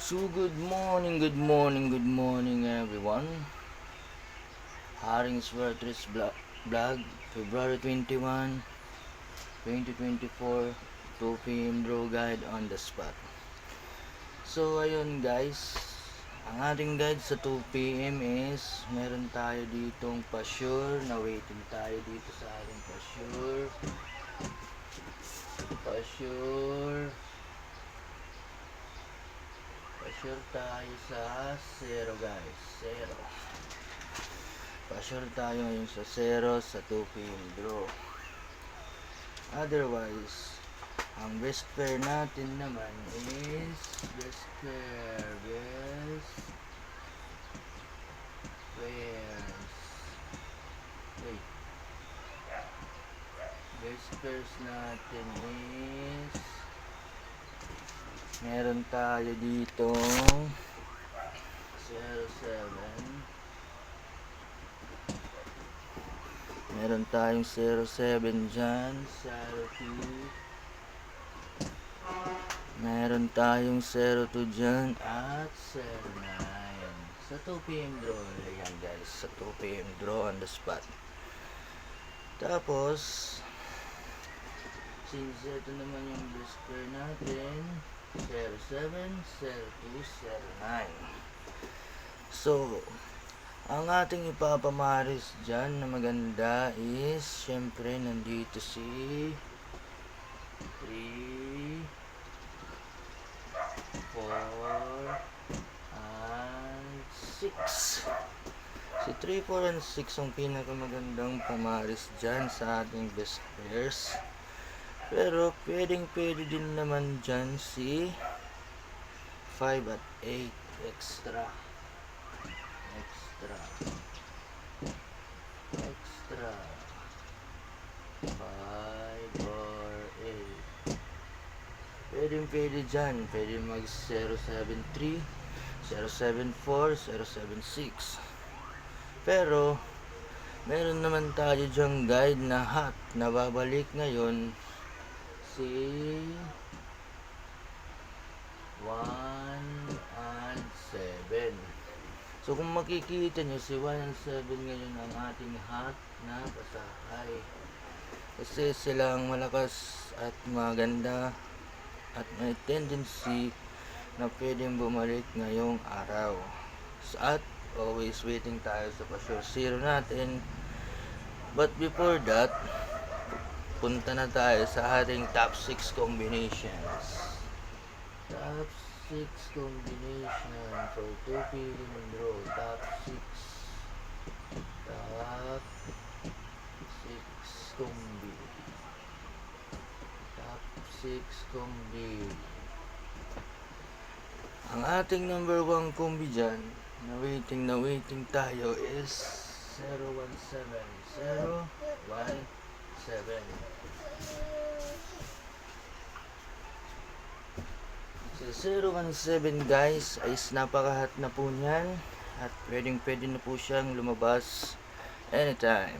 So good morning everyone. Haring Sweaters Vlog, February 21, 2024, 2 p.m. draw guide on the spot. So ayun guys, ang ating guide sa 2 p.m. is meron tayo ditong pa-sure na waiting tayo dito sa ating pa-sure. Pa-sure tayo sa 0 guys, 0. Pa-sure tayo ngayon sa 0 sa 2 p.m. draw. Otherwise, ang best pair natin naman is best pairs. Wait. Best pairs natin is meron tayo dito 07. Meron tayong 07 dyan, 02. Meron tayong 02 dyan at 09. Sa 2 p.m. draw, yan guys, sa 2 p.m. draw on the spot. Tapos, since ito naman yung best pair natin, 07, 02, 09. So, ang ating ipapamaris dyan na maganda is, syempre, nandito si 3, 4, and 6. Si 3, 4, and 6 ang pinakamagandang pamaris dyan sa ating best pairs. Pero, pwede din naman dyan si 5 at 8 extra. 5 or 8. Pwede dyan. Pwede mag 073, 074, 076. Pero, meron naman tayo dyang guide na hot na babalik ngayon si 1 and 7. So kung makikita nyo, si 1 and 7 ngayon ang ating hot na pasakay. Kasi silang malakas at maganda at may tendency na pwedeng bumalik ngayong araw. At always waiting tayo sa pa-sure 0 natin. But before that, punta na tayo sa ating top 6 combinations. Top 6 combination for 2 p.m. draw. Top 6 combi. Top 6 combi. Ang ating number 1 combi dyan, na waiting tayo is 017. 017. So 017 guys ay napakahat na po niyan at pwede na po siyang lumabas anytime.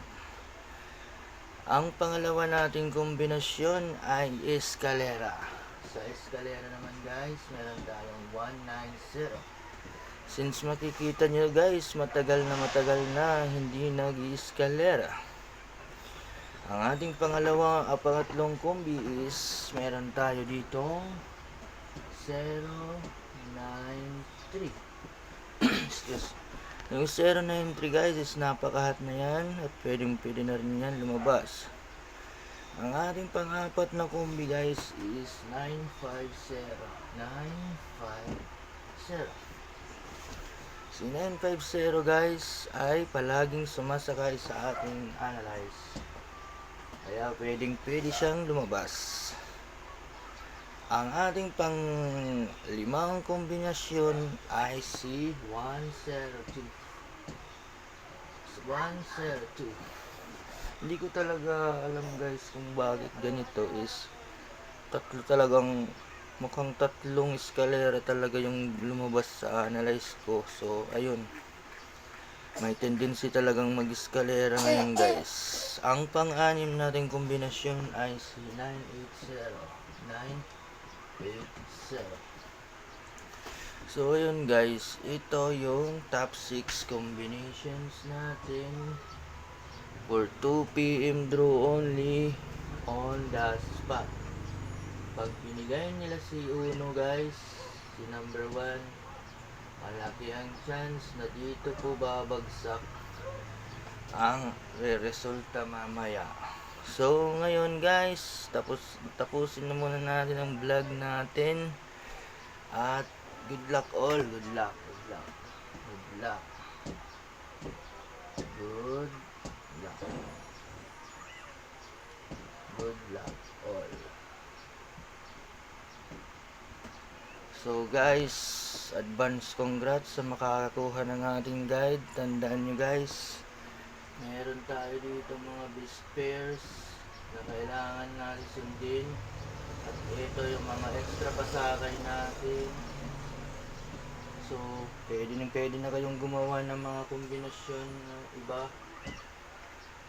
Ang pangalawa nating kombinasyon ay escalera. Sa escalera naman guys, meron tayong 190. Since makikita nyo guys, matagal na hindi nag-escalera. Ang ating pangatlong kombi is meron tayo ditong 093. Excuse. Yung 093 guys is napakahat na yan at pwede na rin yan lumabas. Ang ating pang-apat na kombi guys is 950. Si 950 guys ay palaging sumasakay sa ating analyze. Kaya pwede siyang lumabas. Ang ating pang-limang kombinasyon ay si 102. Hindi ko talaga alam guys kung bakit ganito is mukhang tatlong eskalera talaga yung lumabas sa analyze ko. So ayun, may tendency talagang mag-eskalera ngayon guys. Ang pang-anim nating kombinasyon ay si 980. So ayun guys, ito yung top 6 combinations natin for 2 PM draw only on the spot. Pag binigay nila si Uno guys, si number 1, malaki ang chance na dito po babagsak ang resulta mamaya. So ngayon guys, tapusin na muna natin ang vlog natin. At good luck all, good luck, good luck, good luck, good luck, good luck all. So guys, advance congrats sa makakakuha ng ating guide. Tandaan nyo guys, meron tayo dito mga best pairs na kailangan natin sundin. At ito yung mga extra pasakay natin. So, pwede na kayong gumawa ng mga kombinasyon na iba.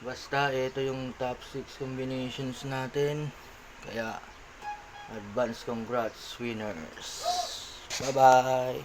Basta, ito yung top 6 combinations natin. Kaya, advance congrats winners. Bye-bye!